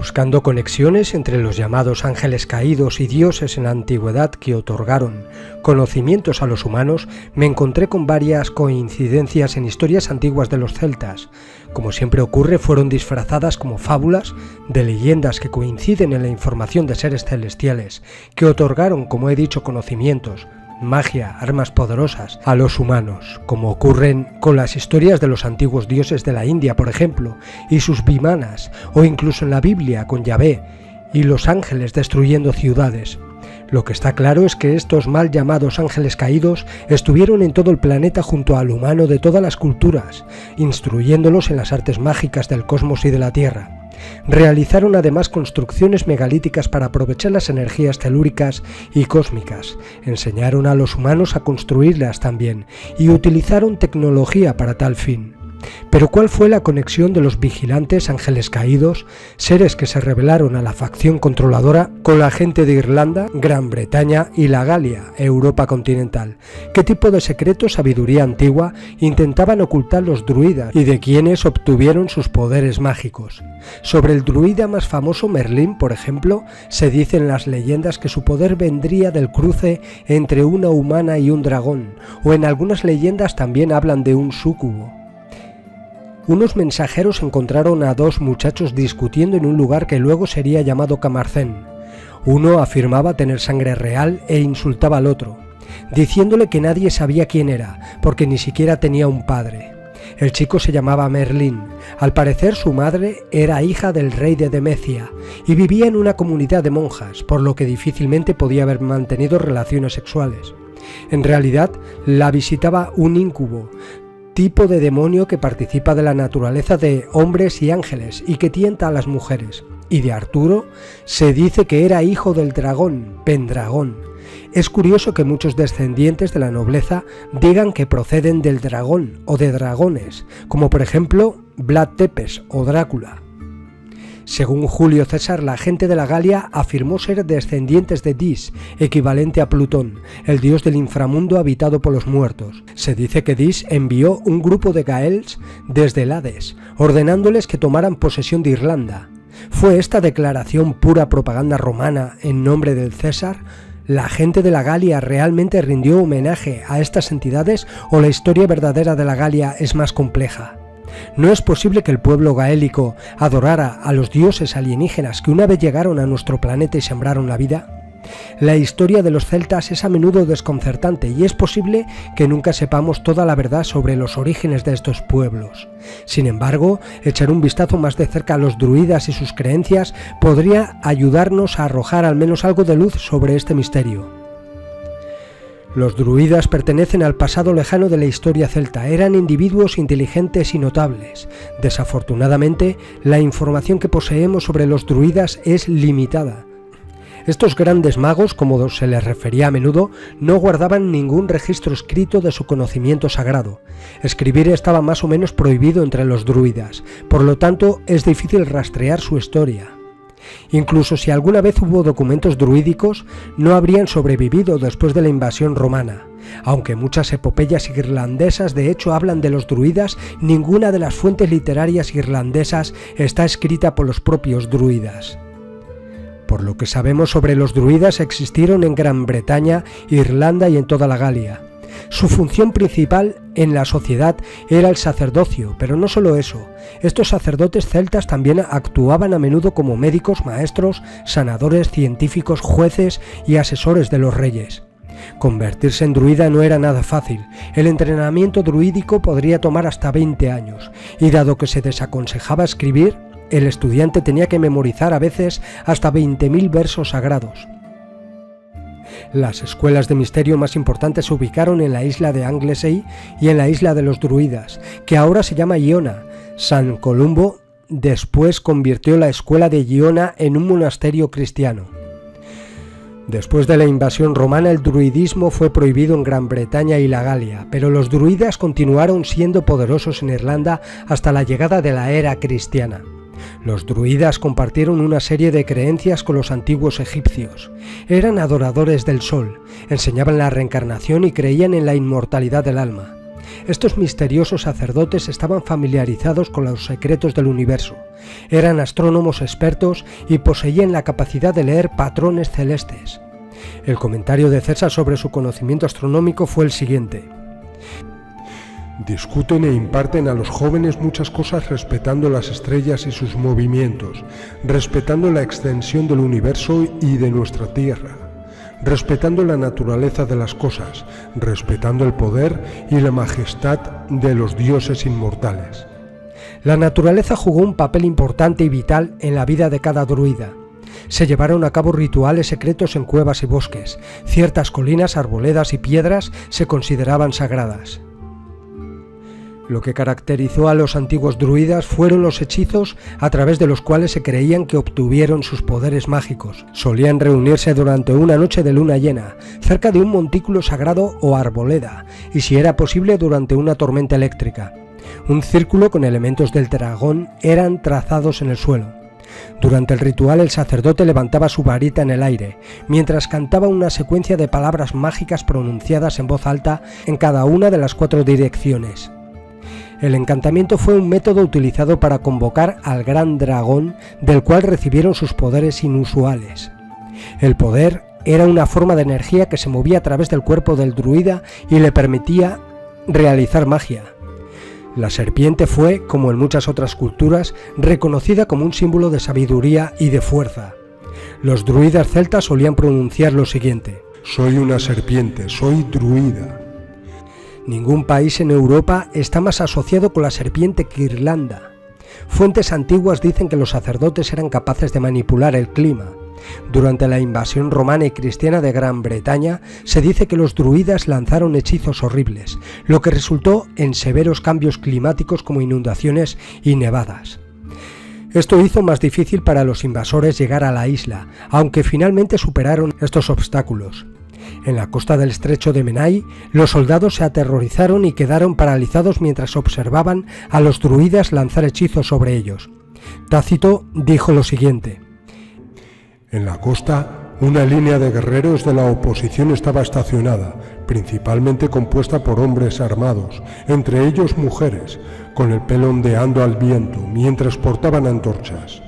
Buscando conexiones entre los llamados ángeles caídos y dioses en la antigüedad que otorgaron conocimientos a los humanos, me encontré con varias coincidencias en historias antiguas de los celtas. Como siempre ocurre, fueron disfrazadas como fábulas de leyendas que coinciden en la información de seres celestiales, que otorgaron, como he dicho, conocimientos, magia, armas poderosas a los humanos, como ocurren con las historias de los antiguos dioses de la India, por ejemplo, y sus vimanas, o incluso en la Biblia con Yahvé y los ángeles destruyendo ciudades. Lo que está claro es que estos mal llamados ángeles caídos estuvieron en todo el planeta junto al humano de todas las culturas, instruyéndolos en las artes mágicas del cosmos y de la Tierra. Realizaron además construcciones megalíticas para aprovechar las energías telúricas y cósmicas, enseñaron a los humanos a construirlas también y utilizaron tecnología para tal fin. Pero ¿cuál fue la conexión de los vigilantes ángeles caídos, seres que se rebelaron a la facción controladora, con la gente de Irlanda, Gran Bretaña y la Galia, Europa continental? ¿Qué tipo de secreto, sabiduría antigua intentaban ocultar los druidas y de quiénes obtuvieron sus poderes mágicos? Sobre el druida más famoso, Merlín, por ejemplo, se dice en las leyendas que su poder vendría del cruce entre una humana y un dragón, o en algunas leyendas también hablan de un súcubo. Unos mensajeros encontraron a dos muchachos discutiendo en un lugar que luego sería llamado Camarcén. Uno afirmaba tener sangre real e insultaba al otro, diciéndole que nadie sabía quién era, porque ni siquiera tenía un padre. El chico se llamaba Merlín. Al parecer su madre era hija del rey de Demecia y vivía en una comunidad de monjas, por lo que difícilmente podía haber mantenido relaciones sexuales. En realidad, la visitaba un íncubo, tipo de demonio que participa de la naturaleza de hombres y ángeles y que tienta a las mujeres. Y de Arturo se dice que era hijo del dragón, Pendragón. Es curioso que muchos descendientes de la nobleza digan que proceden del dragón o de dragones, como por ejemplo Vlad Tepes o Drácula. Según Julio César, la gente de la Galia afirmó ser descendientes de Dis, equivalente a Plutón, el dios del inframundo habitado por los muertos. Se dice que Dis envió un grupo de Gaels desde el Hades, ordenándoles que tomaran posesión de Irlanda. ¿Fue esta declaración pura propaganda romana en nombre del César? ¿La gente de la Galia realmente rindió homenaje a estas entidades o la historia verdadera de la Galia es más compleja? ¿No es posible que el pueblo gaélico adorara a los dioses alienígenas que una vez llegaron a nuestro planeta y sembraron la vida? La historia de los celtas es a menudo desconcertante y es posible que nunca sepamos toda la verdad sobre los orígenes de estos pueblos. Sin embargo, echar un vistazo más de cerca a los druidas y sus creencias podría ayudarnos a arrojar al menos algo de luz sobre este misterio. Los druidas pertenecen al pasado lejano de la historia celta, eran individuos inteligentes y notables. Desafortunadamente, la información que poseemos sobre los druidas es limitada. Estos grandes magos, como se les refería a menudo, no guardaban ningún registro escrito de su conocimiento sagrado. Escribir estaba más o menos prohibido entre los druidas, por lo tanto es difícil rastrear su historia. Incluso si alguna vez hubo documentos druídicos, no habrían sobrevivido después de la invasión romana. Aunque muchas epopeyas irlandesas de hecho hablan de los druidas, ninguna de las fuentes literarias irlandesas está escrita por los propios druidas. Por lo que sabemos sobre los druidas, existieron en Gran Bretaña, Irlanda y en toda la Galia. Su función principal en la sociedad era el sacerdocio, pero no solo eso. Estos sacerdotes celtas también actuaban a menudo como médicos, maestros, sanadores, científicos, jueces y asesores de los reyes. Convertirse en druida no era nada fácil. El entrenamiento druídico podría tomar hasta 20 años, y dado que se desaconsejaba escribir, el estudiante tenía que memorizar a veces hasta 20.000 versos sagrados. Las escuelas de misterio más importantes se ubicaron en la isla de Anglesey y en la isla de los druidas, que ahora se llama Iona. San Columbo después convirtió la escuela de Iona en un monasterio cristiano. Después de la invasión romana, el druidismo fue prohibido en Gran Bretaña y la Galia, pero los druidas continuaron siendo poderosos en Irlanda hasta la llegada de la era cristiana. Los druidas compartieron una serie de creencias con los antiguos egipcios. Eran adoradores del sol, enseñaban la reencarnación y creían en la inmortalidad del alma. Estos misteriosos sacerdotes estaban familiarizados con los secretos del universo, eran astrónomos expertos y poseían la capacidad de leer patrones celestes. El comentario de César sobre su conocimiento astronómico fue el siguiente: discuten e imparten a los jóvenes muchas cosas respetando las estrellas y sus movimientos, respetando la extensión del universo y de nuestra Tierra, respetando la naturaleza de las cosas, respetando el poder y la majestad de los dioses inmortales. La naturaleza jugó un papel importante y vital en la vida de cada druida. Se llevaron a cabo rituales secretos en cuevas y bosques. Ciertas colinas, arboledas y piedras se consideraban sagradas. Lo que caracterizó a los antiguos druidas fueron los hechizos a través de los cuales se creían que obtuvieron sus poderes mágicos. Solían reunirse durante una noche de luna llena, cerca de un montículo sagrado o arboleda, y si era posible durante una tormenta eléctrica. Un círculo con elementos del dragón eran trazados en el suelo. Durante el ritual el sacerdote levantaba su varita en el aire, mientras cantaba una secuencia de palabras mágicas pronunciadas en voz alta en cada una de las 4 direcciones. El encantamiento fue un método utilizado para convocar al gran dragón, del cual recibieron sus poderes inusuales. El poder era una forma de energía que se movía a través del cuerpo del druida y le permitía realizar magia. La serpiente fue, como en muchas otras culturas, reconocida como un símbolo de sabiduría y de fuerza. Los druidas celtas solían pronunciar lo siguiente: soy una serpiente, soy druida. Ningún país en Europa está más asociado con la serpiente que Irlanda. Fuentes antiguas dicen que los sacerdotes eran capaces de manipular el clima. Durante la invasión romana y cristiana de Gran Bretaña, se dice que los druidas lanzaron hechizos horribles, lo que resultó en severos cambios climáticos como inundaciones y nevadas. Esto hizo más difícil para los invasores llegar a la isla, aunque finalmente superaron estos obstáculos. En la costa del estrecho de Menai, los soldados se aterrorizaron y quedaron paralizados mientras observaban a los druidas lanzar hechizos sobre ellos. Tácito dijo lo siguiente: en la costa, una línea de guerreros de la oposición estaba estacionada, principalmente compuesta por hombres armados, entre ellos mujeres, con el pelo ondeando al viento, mientras portaban antorchas.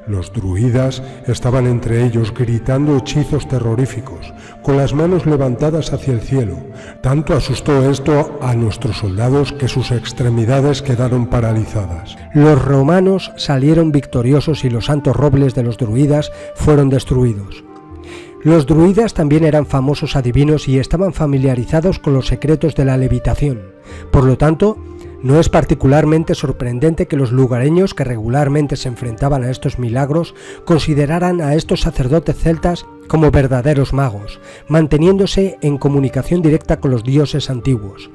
Los druidas estaban entre ellos gritando hechizos terroríficos, con las manos levantadas hacia el cielo. Tanto asustó esto a nuestros soldados que sus extremidades quedaron paralizadas. Los romanos salieron victoriosos y los santos robles de los druidas fueron destruidos. Los druidas también eran famosos adivinos y estaban familiarizados con los secretos de la levitación. Por lo tanto, no es particularmente sorprendente que los lugareños que regularmente se enfrentaban a estos milagros consideraran a estos sacerdotes celtas como verdaderos magos, manteniéndose en comunicación directa con los dioses antiguos.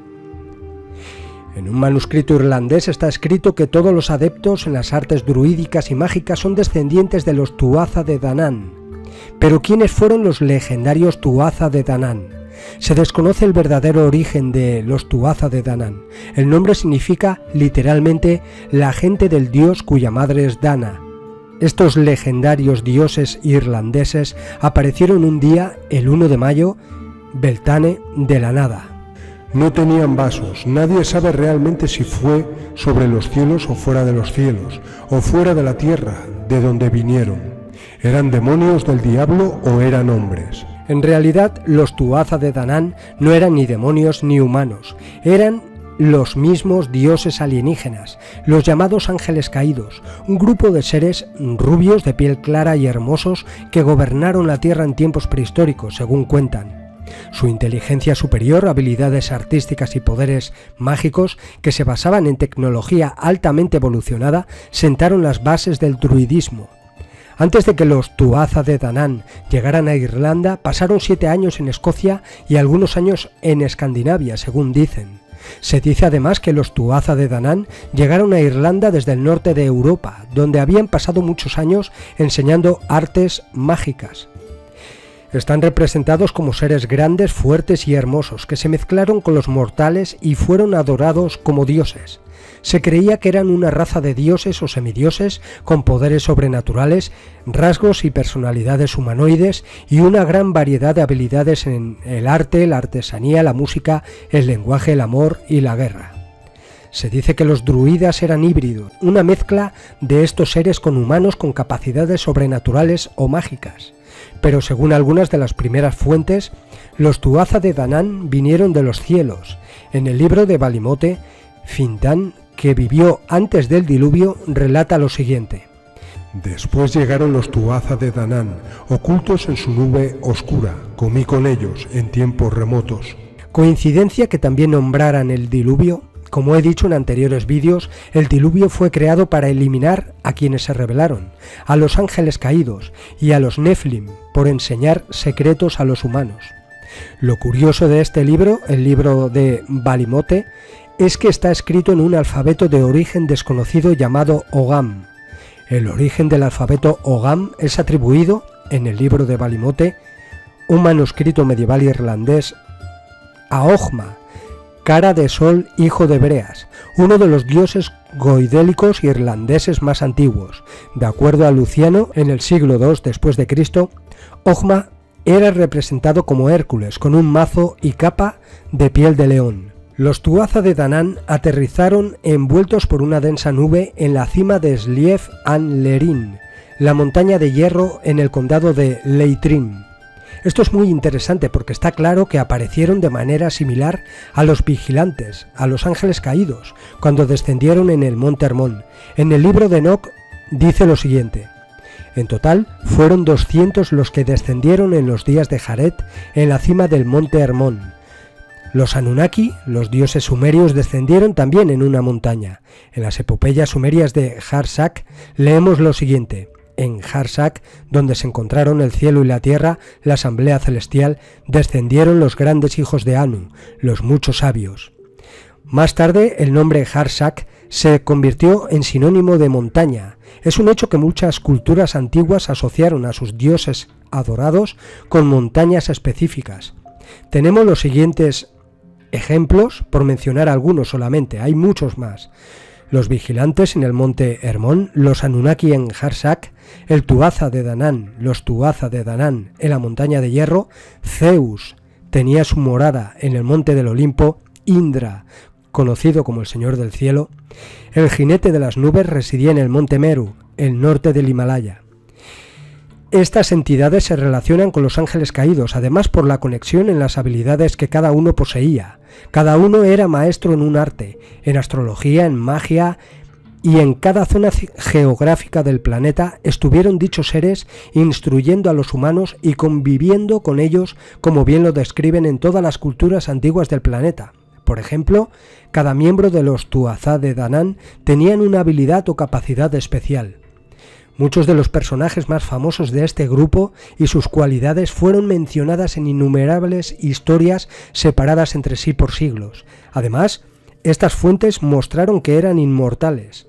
En un manuscrito irlandés está escrito que todos los adeptos en las artes druídicas y mágicas son descendientes de los Tuatha de Danann. Pero ¿quiénes fueron los legendarios Tuatha de Danann? Se desconoce el verdadero origen de los Tuatha de Danann. El nombre significa literalmente la gente del dios cuya madre es Dana. Estos legendarios dioses irlandeses aparecieron un día, el 1 de mayo, Beltane, de la nada. No tenían vasos, nadie sabe realmente si fue sobre los cielos o fuera de los cielos, o fuera de la tierra, de donde vinieron. ¿Eran demonios del diablo o eran hombres? En realidad, los Tuatha de Danann no eran ni demonios ni humanos, eran los mismos dioses alienígenas, los llamados ángeles caídos, un grupo de seres rubios de piel clara y hermosos que gobernaron la Tierra en tiempos prehistóricos, según cuentan. Su inteligencia superior, habilidades artísticas y poderes mágicos que se basaban en tecnología altamente evolucionada sentaron las bases del druidismo. Antes de que los Tuatha de Danann llegaran a Irlanda, pasaron 7 años en Escocia y algunos años en Escandinavia, según dicen. Se dice además que los Tuatha de Danann llegaron a Irlanda desde el norte de Europa, donde habían pasado muchos años enseñando artes mágicas. Están representados como seres grandes, fuertes y hermosos, que se mezclaron con los mortales y fueron adorados como dioses. Se creía que eran una raza de dioses o semidioses con poderes sobrenaturales, rasgos y personalidades humanoides y una gran variedad de habilidades en el arte, la artesanía, la música, el lenguaje, el amor y la guerra. Se dice que los druidas eran híbridos, una mezcla de estos seres con humanos con capacidades sobrenaturales o mágicas. Pero según algunas de las primeras fuentes, los Tuatha de Danann vinieron de los cielos. En el libro de Balimote, Findan, que vivió antes del diluvio, relata lo siguiente. Después llegaron los Tuatha de Danann, ocultos en su nube oscura. Comí con ellos en tiempos remotos. ¿Coincidencia que también nombraran el diluvio? Como he dicho en anteriores vídeos, el diluvio fue creado para eliminar a quienes se rebelaron, a los ángeles caídos y a los Nephilim, por enseñar secretos a los humanos. Lo curioso de este libro, el libro de Balimote, es que está escrito en un alfabeto de origen desconocido llamado Ogham. El origen del alfabeto Ogham es atribuido, en el libro de Balimote, un manuscrito medieval irlandés, a Ogma, cara de sol hijo de Breas, uno de los dioses goidélicos irlandeses más antiguos. De acuerdo a Luciano, en el siglo II después de Cristo, Ogma era representado como Hércules con un mazo y capa de piel de león. Los Tuatha de Danann aterrizaron envueltos por una densa nube en la cima de Slieve an Lerin, la montaña de hierro en el condado de Leitrim. Esto es muy interesante porque está claro que aparecieron de manera similar a los vigilantes, a los ángeles caídos, cuando descendieron en el monte Hermón. En el libro de Enoc dice lo siguiente: en total fueron 200 los que descendieron en los días de Jared en la cima del monte Hermón. Los Anunnaki, los dioses sumerios, descendieron también en una montaña. En las epopeyas sumerias de Harsak leemos lo siguiente: en Harsak, donde se encontraron el cielo y la tierra, la asamblea celestial, descendieron los grandes hijos de Anu, los muchos sabios. Más tarde, el nombre Harsak se convirtió en sinónimo de montaña. Es un hecho que muchas culturas antiguas asociaron a sus dioses adorados con montañas específicas. Tenemos los siguientes ejemplos, por mencionar algunos solamente, hay muchos más. Los vigilantes en el monte Hermón, los Anunnaki en Harsak, el Tuatha de Danann, los Tuatha de Danann en la montaña de hierro, Zeus tenía su morada en el monte del Olimpo, Indra, conocido como el Señor del Cielo, el jinete de las nubes residía en el monte Meru, el norte del Himalaya. Estas entidades se relacionan con los ángeles caídos, además por la conexión en las habilidades que cada uno poseía. Cada uno era maestro en un arte, en astrología, en magia, y en cada zona geográfica del planeta estuvieron dichos seres instruyendo a los humanos y conviviendo con ellos, como bien lo describen en todas las culturas antiguas del planeta. Por ejemplo, cada miembro de los Tuatha de Danann tenían una habilidad o capacidad especial. Muchos de los personajes más famosos de este grupo y sus cualidades fueron mencionadas en innumerables historias separadas entre sí por siglos. Además, estas fuentes mostraron que eran inmortales.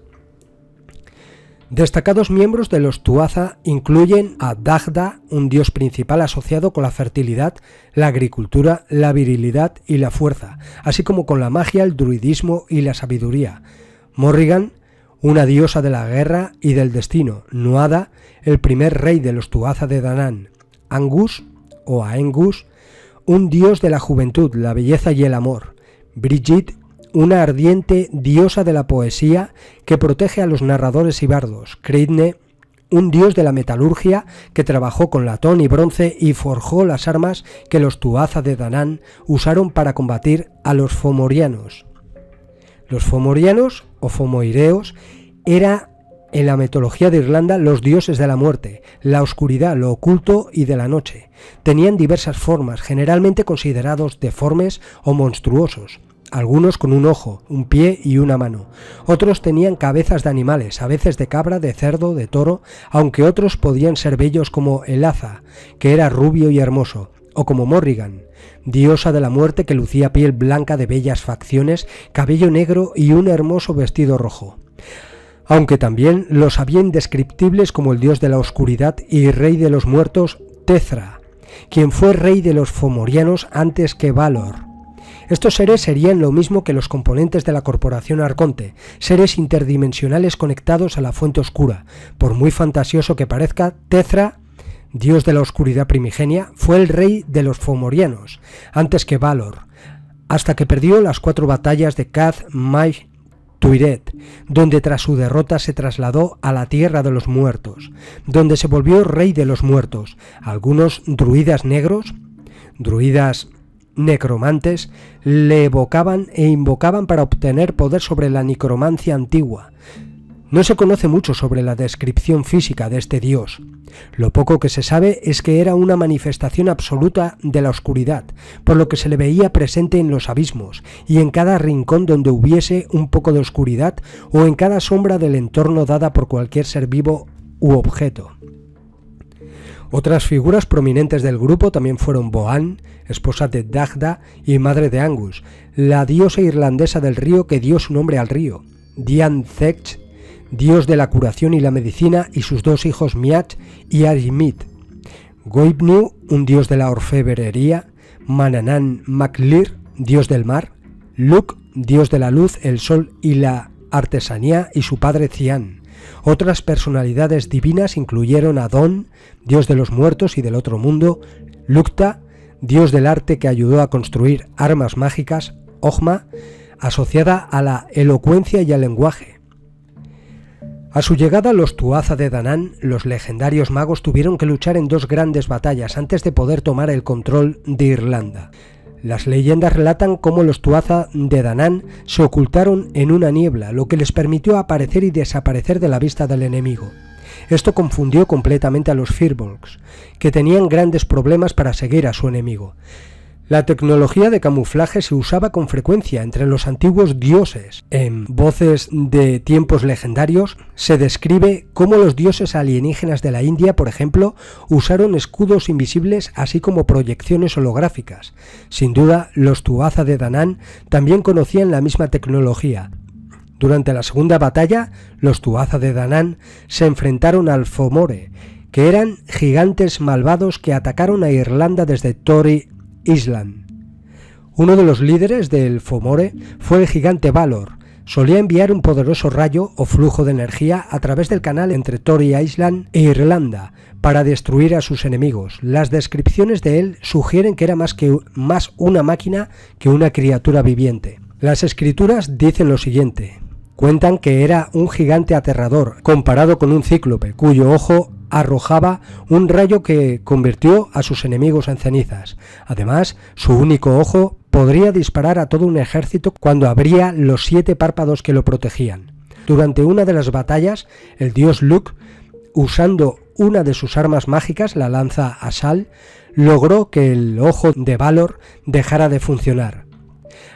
Destacados miembros de los Tuatha incluyen a Dagda, un dios principal asociado con la fertilidad, la agricultura, la virilidad y la fuerza, así como con la magia, el druidismo y la sabiduría. Morrigan, una diosa de la guerra y del destino. Nuada, el primer rey de los Tuatha de Danann. Angus, o Aengus, un dios de la juventud, la belleza y el amor. Brigid, una ardiente diosa de la poesía que protege a los narradores y bardos. Creidne, un dios de la metalurgia que trabajó con latón y bronce y forjó las armas que los Tuatha de Danann usaron para combatir a los fomorianos. Los fomorianos, o fomoireos, era en la mitología de Irlanda los dioses de la muerte, la oscuridad, lo oculto y de la noche. Tenían diversas formas, generalmente considerados deformes o monstruosos. Algunos con un ojo, un pie y una mano. Otros tenían cabezas de animales, a veces de cabra, de cerdo, de toro, aunque otros podían ser bellos como Elaza, que era rubio y hermoso, o como Morrigan, diosa de la muerte que lucía piel blanca de bellas facciones, cabello negro y un hermoso vestido rojo. Aunque también los había indescriptibles como el dios de la oscuridad y rey de los muertos, Tezra, quien fue rey de los fomorianos antes que Valor. Estos seres serían lo mismo que los componentes de la corporación Arconte, seres interdimensionales conectados a la fuente oscura. Por muy fantasioso que parezca, Tethra, dios de la oscuridad primigenia, fue el rey de los Fomorianos, antes que Valor, hasta que perdió las 4 batallas de Kath Mai Tuiret, donde tras su derrota se trasladó a la tierra de los muertos, donde se volvió rey de los muertos. Algunos druidas negros, druidas necromantes, le evocaban e invocaban para obtener poder sobre la necromancia antigua. No se conoce mucho sobre la descripción física de este dios. Lo poco que se sabe es que era una manifestación absoluta de la oscuridad, por lo que se le veía presente en los abismos y en cada rincón donde hubiese un poco de oscuridad o en cada sombra del entorno dada por cualquier ser vivo u objeto. Otras figuras prominentes del grupo también fueron Boan, esposa de Dagda y madre de Angus, la diosa irlandesa del río que dio su nombre al río, Dian Thech, dios de la curación y la medicina, y sus 2 hijos Miat y Arimit, Goibniu, un dios de la orfebrería, Manannan Maclir, dios del mar, Luk, dios de la luz, el sol y la artesanía, y su padre Cian. Otras personalidades divinas incluyeron a Don, dios de los muertos y del otro mundo, Lukta, dios del arte que ayudó a construir armas mágicas, Ogma, asociada a la elocuencia y al lenguaje. A su llegada los Tuatha de Danann, los legendarios magos tuvieron que luchar en 2 grandes batallas antes de poder tomar el control de Irlanda. Las leyendas relatan cómo los Tuatha de Danann se ocultaron en una niebla, lo que les permitió aparecer y desaparecer de la vista del enemigo. Esto confundió completamente a los Firbolgs, que tenían grandes problemas para seguir a su enemigo. La tecnología de camuflaje se usaba con frecuencia entre los antiguos dioses. En Voces de tiempos legendarios se describe cómo los dioses alienígenas de la India, por ejemplo, usaron escudos invisibles así como proyecciones holográficas. Sin duda, los Tuatha de Danann también conocían la misma tecnología. Durante la segunda batalla, los Tuatha de Danann se enfrentaron al Fomore, que eran gigantes malvados que atacaron a Irlanda desde Tory Island. Uno de los líderes del Fomore fue el gigante Valor. Solía enviar un poderoso rayo o flujo de energía a través del canal entre Tory Island e Irlanda para destruir a sus enemigos. Las descripciones de él sugieren que era más una máquina que una criatura viviente. Las escrituras dicen lo siguiente. Cuentan que era un gigante aterrador, comparado con un cíclope, cuyo ojo arrojaba un rayo que convirtió a sus enemigos en cenizas. Además, su único ojo podría disparar a todo un ejército cuando abría los 7 párpados que lo protegían. Durante una de las batallas, el dios Luk, usando una de sus armas mágicas, la lanza Asal, logró que el ojo de Valor dejara de funcionar.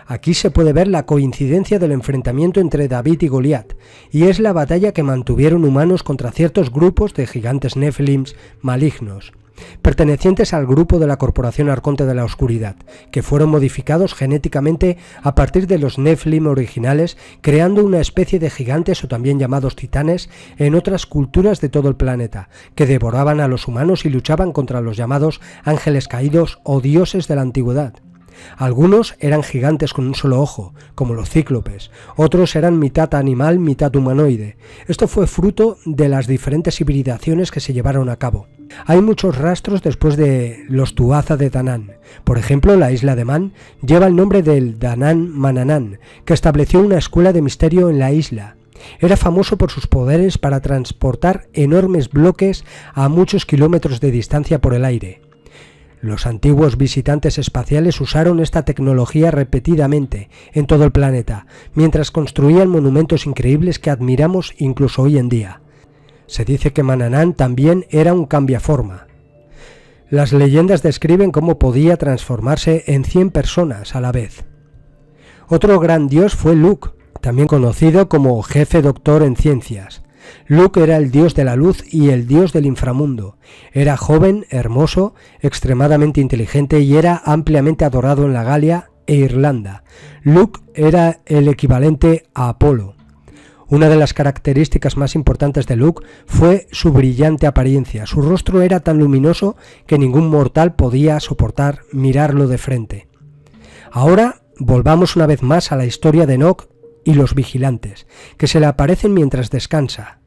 Aquí se puede ver la coincidencia del enfrentamiento entre David y Goliat, y es la batalla que mantuvieron humanos contra ciertos grupos de gigantes Nephilims malignos, pertenecientes al grupo de la Corporación Arconte de la Oscuridad, que fueron modificados genéticamente a partir de los Nephilim originales, creando una especie de gigantes o también llamados titanes en otras culturas de todo el planeta, que devoraban a los humanos y luchaban contra los llamados ángeles caídos o dioses de la antigüedad. Algunos eran gigantes con un solo ojo, como los cíclopes, otros eran mitad animal, mitad humanoide. Esto fue fruto de las diferentes hibridaciones que se llevaron a cabo. Hay muchos rastros después de los Tuatha de Danann. Por ejemplo, la isla de Man lleva el nombre del Danann Manannan, que estableció una escuela de misterio en la isla. Era famoso por sus poderes para transportar enormes bloques a muchos kilómetros de distancia por el aire. Los antiguos visitantes espaciales usaron esta tecnología repetidamente en todo el planeta, mientras construían monumentos increíbles que admiramos incluso hoy en día. Se dice que Manannan también era un cambiaforma. Las leyendas describen cómo podía transformarse en 100 personas a la vez. Otro gran dios fue Luk, también conocido como jefe doctor en ciencias. Luk era el dios de la luz y el dios del inframundo. Era joven, hermoso, extremadamente inteligente y era ampliamente adorado en la Galia e Irlanda. Luk era el equivalente a Apolo. Una de las características más importantes de Luk fue su brillante apariencia. Su rostro era tan luminoso que ningún mortal podía soportar mirarlo de frente. Ahora volvamos una vez más a la historia de Enoc y los vigilantes, que se le aparecen mientras descansa.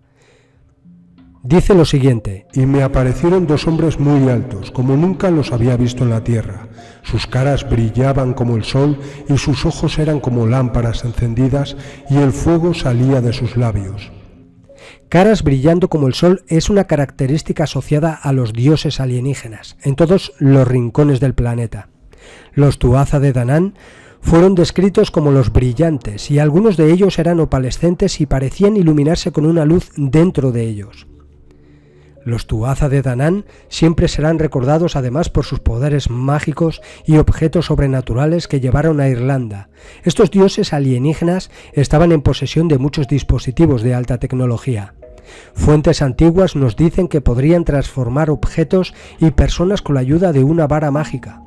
Dice lo siguiente: y me aparecieron 2 hombres muy altos, como nunca los había visto en la tierra. Sus caras brillaban como el sol y sus ojos eran como lámparas encendidas y el fuego salía de sus labios. Caras brillando como el sol es una característica asociada a los dioses alienígenas en todos los rincones del planeta. Los Tuatha de Danann fueron descritos como los brillantes y algunos de ellos eran opalescentes y parecían iluminarse con una luz dentro de ellos. Los Tuatha de Danann siempre serán recordados además por sus poderes mágicos y objetos sobrenaturales que llevaron a Irlanda. Estos dioses alienígenas estaban en posesión de muchos dispositivos de alta tecnología. Fuentes antiguas nos dicen que podrían transformar objetos y personas con la ayuda de una vara mágica.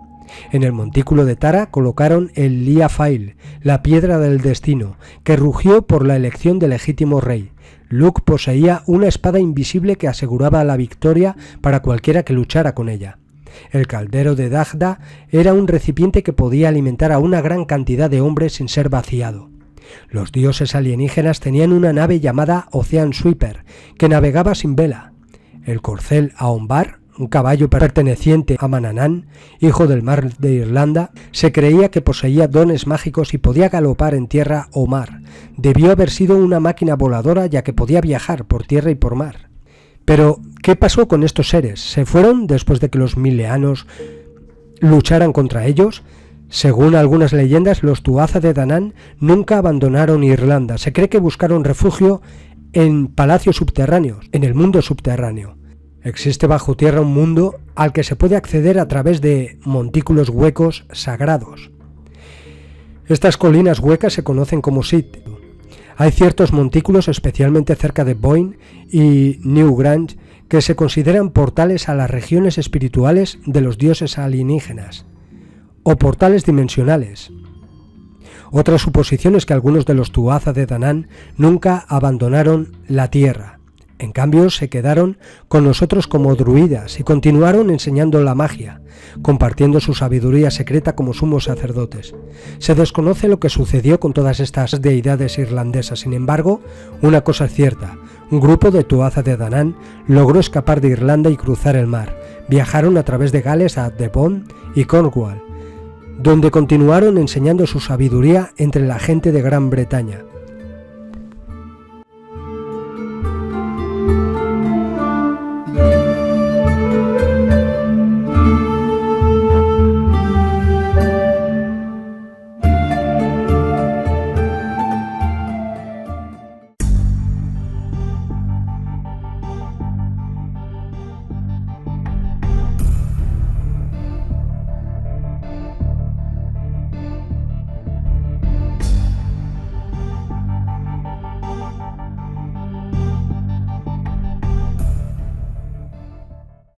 En el montículo de Tara colocaron el Liafail, la piedra del destino, que rugió por la elección del legítimo rey. Luke poseía una espada invisible que aseguraba la victoria para cualquiera que luchara con ella. El caldero de Dagda era un recipiente que podía alimentar a una gran cantidad de hombres sin ser vaciado. Los dioses alienígenas tenían una nave llamada Ocean Sweeper, que navegaba sin vela. El corcel Aombar, un caballo perteneciente a Mananán, hijo del mar de Irlanda, se creía que poseía dones mágicos y podía galopar en tierra o mar. Debió haber sido una máquina voladora, ya que podía viajar por tierra y por mar. Pero, ¿qué pasó con estos seres? ¿Se fueron después de que los mileanos lucharan contra ellos? Según algunas leyendas, los Tuatha de Danann nunca abandonaron Irlanda. Se cree que buscaron refugio en palacios subterráneos, en el mundo subterráneo. Existe bajo tierra un mundo al que se puede acceder a través de montículos huecos sagrados. Estas colinas huecas se conocen como Sit. Hay ciertos montículos, especialmente cerca de Boyne y Newgrange, que se consideran portales a las regiones espirituales de los dioses alienígenas, o portales dimensionales. Otra suposición es que algunos de los Tuatha de Danann nunca abandonaron la tierra. En cambio, se quedaron con nosotros como druidas y continuaron enseñando la magia, compartiendo su sabiduría secreta como sumos sacerdotes. Se desconoce lo que sucedió con todas estas deidades irlandesas. Sin embargo, una cosa es cierta: un grupo de Tuatha de Danann logró escapar de Irlanda y cruzar el mar. Viajaron a través de Gales a Devon y Cornwall, donde continuaron enseñando su sabiduría entre la gente de Gran Bretaña.